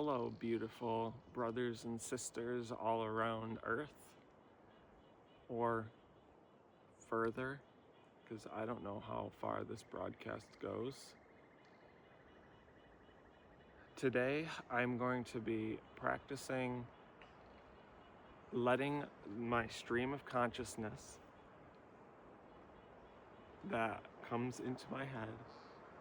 Hello, beautiful brothers and sisters all around Earth, or further, because I don't know how far this broadcast goes. Today, I'm going to be practicing letting my stream of consciousness that comes into my head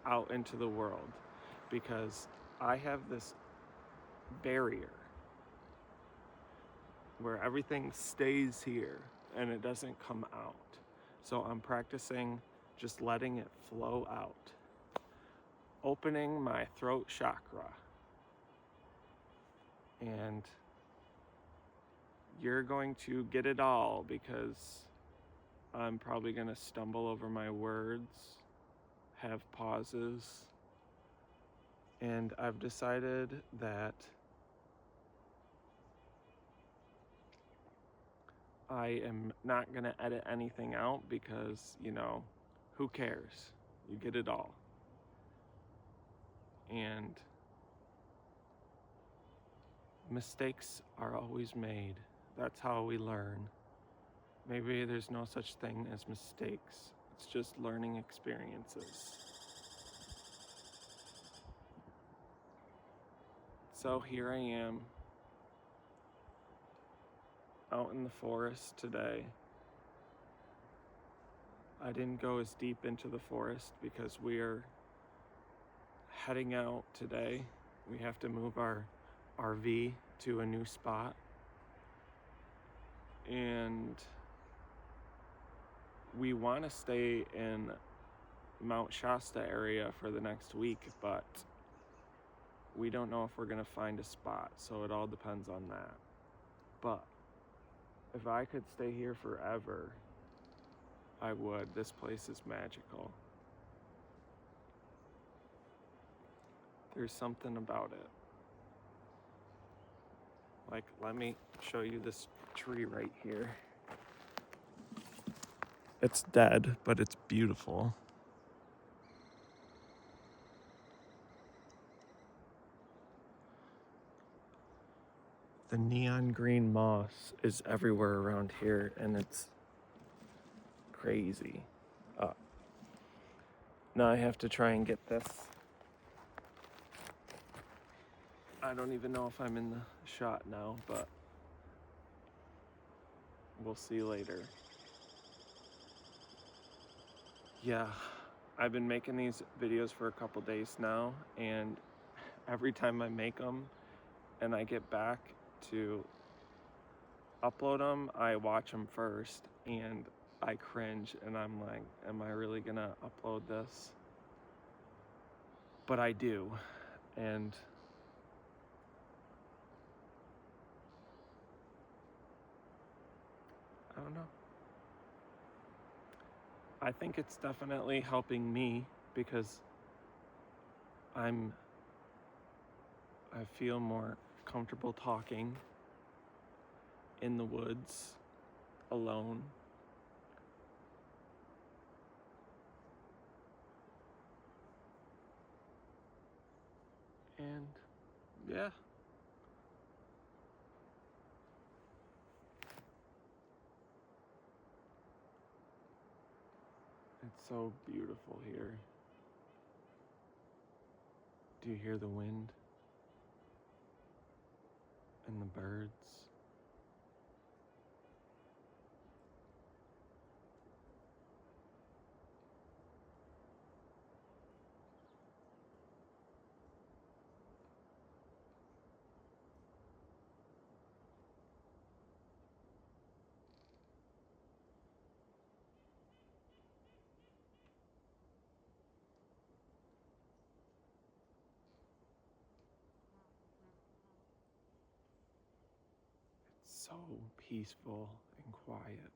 out into the world, because I have this barrier where everything stays here and it doesn't come out. So I'm practicing just letting it flow out, opening my throat chakra. And you're going to get it all, because I'm probably going to stumble over my words, have pauses, and I've decided that I am not going to edit anything out because, who cares? You get it all. And mistakes are always made. That's how we learn. Maybe there's no such thing as mistakes. It's just learning experiences. So here I am out in the forest today. I didn't go as deep into the forest because we're heading out today. We have to move our RV to a new spot. And we want to stay in Mount Shasta area for the next week, but we don't know if we're going to find a spot, so it all depends on that. But if I could stay here forever, I would. This place is magical. There's something about it. Like, let me show you this tree right here. It's dead, but it's beautiful. The neon green moss is everywhere around here, and it's crazy. Now I have to try and get this. I don't even know if I'm in the shot now, but we'll see later. Yeah, I've been making these videos for a couple days now, and every time I make them and I get back to upload them, I watch them first and I cringe, and I'm like, am I really gonna upload this? But I do, and I don't know. I think it's definitely helping me because I feel more comfortable talking in the woods alone. And yeah. It's so beautiful here. Do you hear the wind and the birds? It's so peaceful and quiet.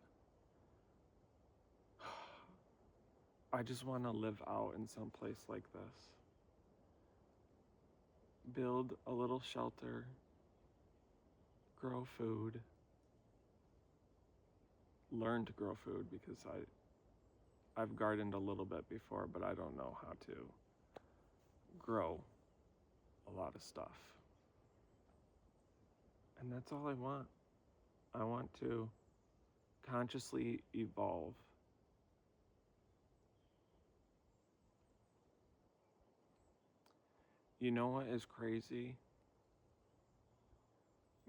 I just want to live out in some place like this. Build a little shelter, grow food, learn to grow food, because I've gardened a little bit before, but I don't know how to grow a lot of stuff. And that's all I want. I want to consciously evolve. You know what is crazy?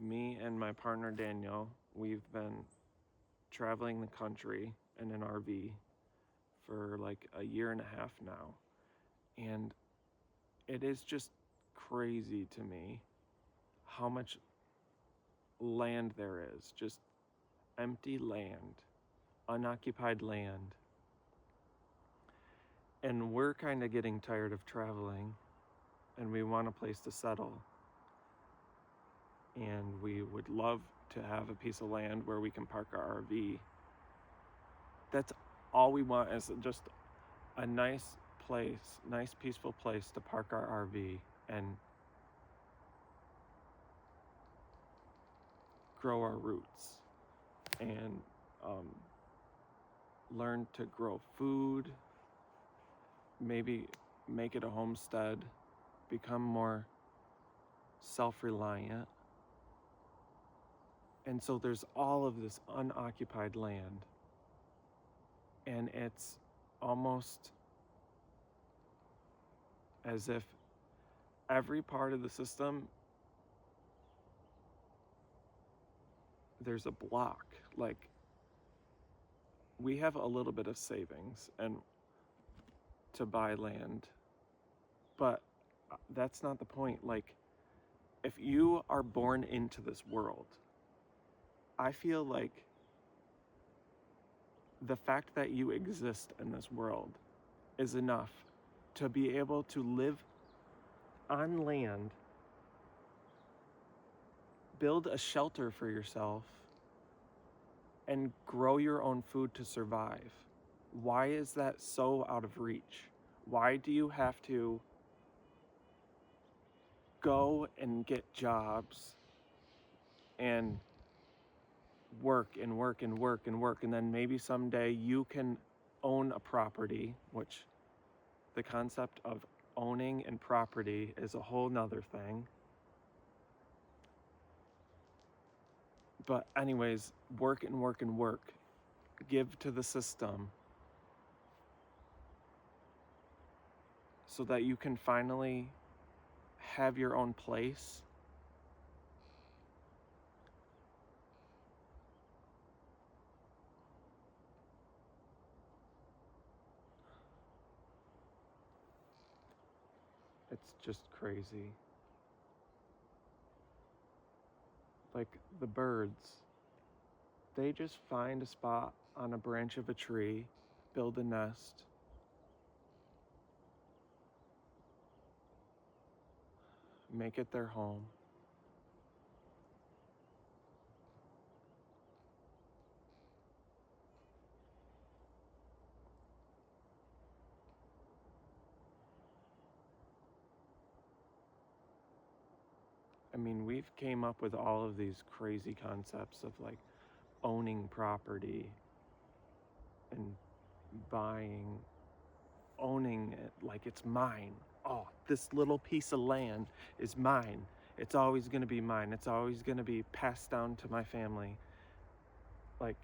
Me and my partner Danielle, we've been traveling the country in an RV for like a year and a half now. And it is just crazy to me how much land there is. Just empty land, unoccupied land. And we're kind of getting tired of traveling and we want a place to settle. And we would love to have a piece of land where we can park our RV. That's all we want, is just a nice place, nice peaceful place to park our RV and grow our roots and learn to grow food, maybe make it a homestead, become more self-reliant. And so there's all of this unoccupied land, and it's almost as if every part of the system, there's a block. Like, we have a little bit of savings and to buy land, but that's not the point. Like, if you are born into this world, I feel like the fact that you exist in this world is enough to be able to live on land, build a shelter for yourself, and grow your own food to survive. Why is that so out of reach? Why do you have to go and get jobs and work and work and work and work, and then maybe someday you can own a property, which the concept of owning and property is a whole nother thing. But anyways, work and work and work, give to the system so that you can finally have your own place. It's just crazy. Like the birds, they just find a spot on a branch of a tree, build a nest, make it their home. I mean, we've came up with all of these crazy concepts of like owning property and buying, owning it like it's mine. Oh, this little piece of land is mine. It's always going to be mine. It's always going to be passed down to my family. Like,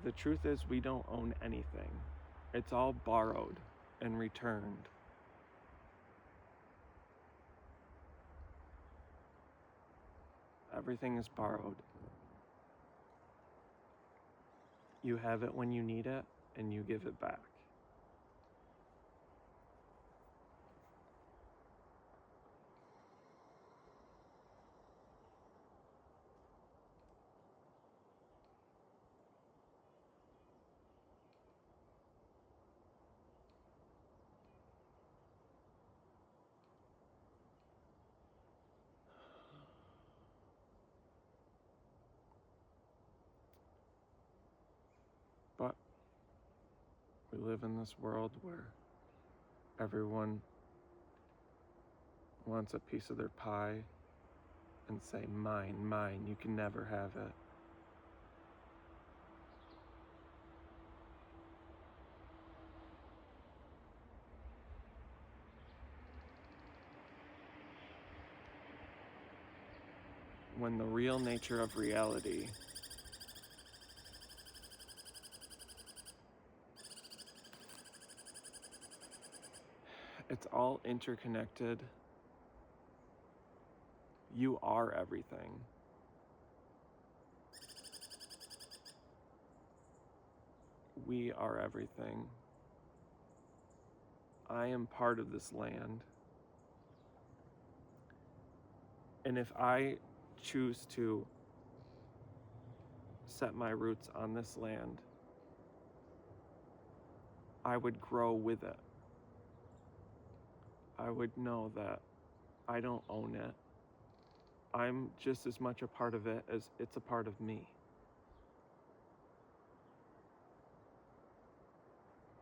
the truth is, we don't own anything. It's all borrowed and returned. Everything is borrowed. You have it when you need it, and you give it back. But we live in this world where everyone wants a piece of their pie and say, mine, mine, you can never have it. when the real nature of reality it's all interconnected. You are everything. We are everything. I am part of this land. And if I choose to set my roots on this land, I would grow with it. I would know that I don't own it. I'm just as much a part of it as it's a part of me.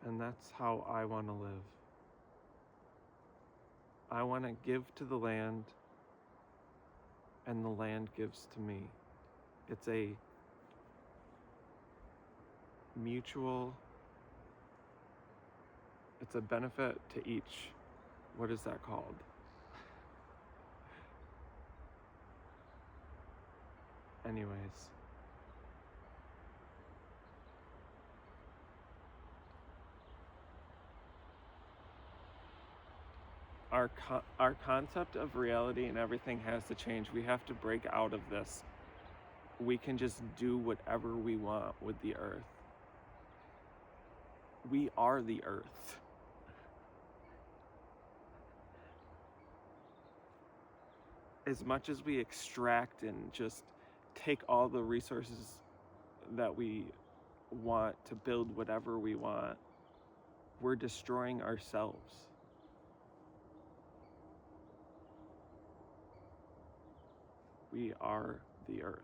And that's how I want to live. I want to give to the land, and the land gives to me. It's a mutual, it's a benefit to each. What is that called? Anyways. Our concept of reality and everything has to change. We have to break out of this. We can just do whatever we want with the earth. We are the earth. As much as we extract and just take all the resources that we want to build whatever we want, we're destroying ourselves. We are the earth.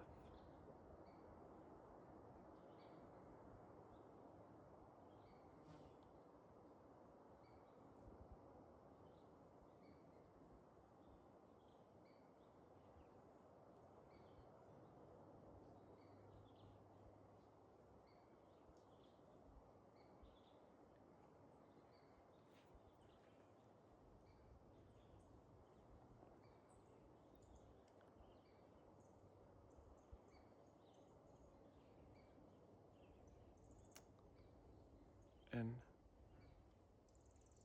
And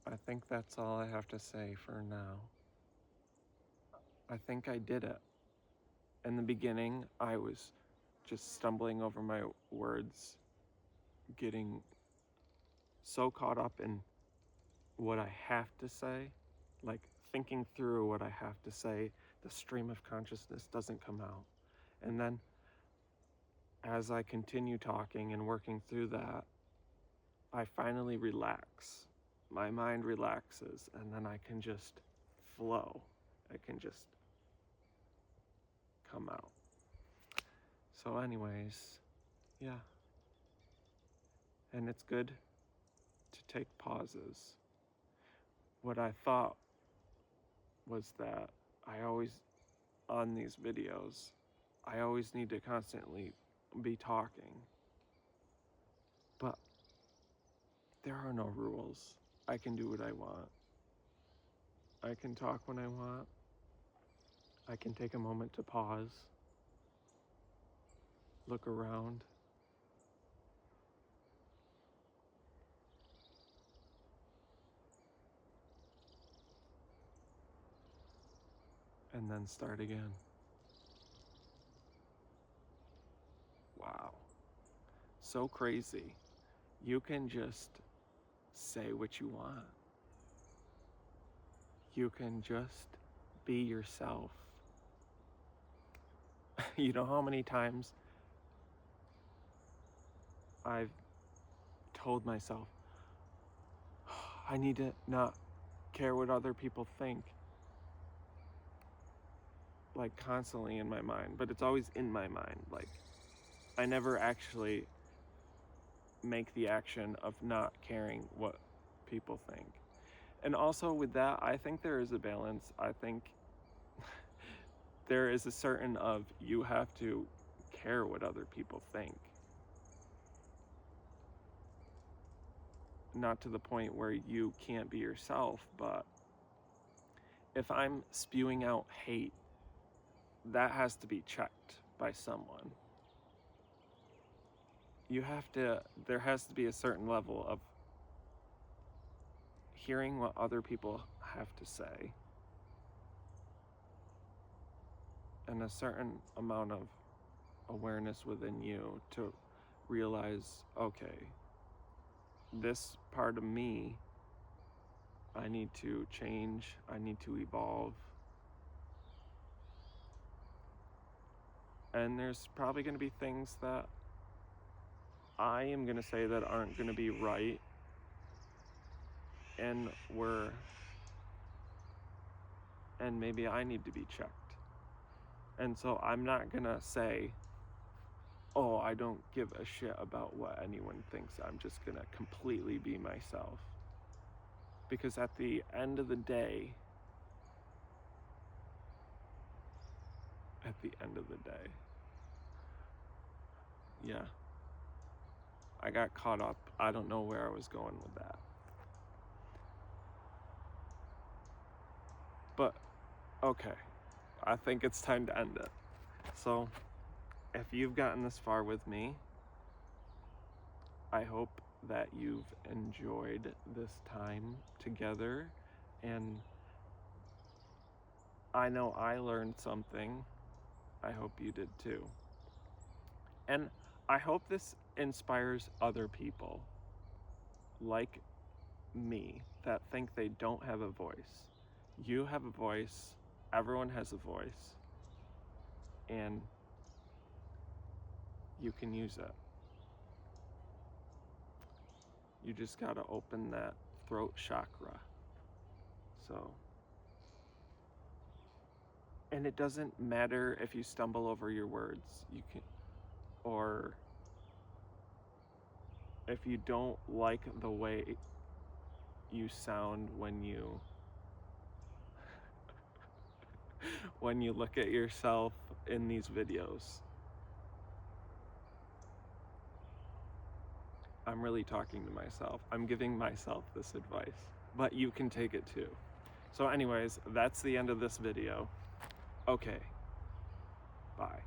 I think that's all I have to say for now. I think I did it. In the beginning, I was just stumbling over my words, getting so caught up in what I have to say, like thinking through what I have to say, the stream of consciousness doesn't come out. And then as I continue talking and working through that, I finally relax. My mind relaxes, and then I can just flow. I can just come out. So anyways, yeah. And it's good to take pauses. What I thought was that on these videos, I always need to constantly be talking. But there are no rules. I can do what I want. I can talk when I want. I can take a moment to pause, look around, and then start again. Wow. So crazy. You can just say what you want. You can just be yourself. You know how many times I've told myself, I need to not care what other people think. Like constantly in my mind, but it's always in my mind. Like I never actually make the action of not caring what people think. And also with that, I think there is a balance. I think there is a certain of you have to care what other people think. Not to the point where you can't be yourself, but if I'm spewing out hate that has to be checked by someone. There has to be a certain level of hearing what other people have to say, and a certain amount of awareness within you to realize, okay, this part of me, I need to change, I need to evolve. And there's probably going to be things that I am going to say that aren't going to be right, and maybe I need to be checked. And so I'm not going to say, oh, I don't give a shit about what anyone thinks. I'm just going to completely be myself. Because at the end of the day, yeah, I got caught up. I don't know where I was going with that. But, okay, I think it's time to end it. So, if you've gotten this far with me, I hope that you've enjoyed this time together, and I know I learned something. I hope you did too. And I hope this inspires other people like me that think they don't have a voice. You have a voice, everyone has a voice, and you can use it. You just gotta open that throat chakra. So, and it doesn't matter if you stumble over your words, or if you don't like the way you sound when you look at yourself in these videos. I'm really talking to myself. I'm giving myself this advice, but you can take it too. So anyways, that's the end of this video. Okay, bye.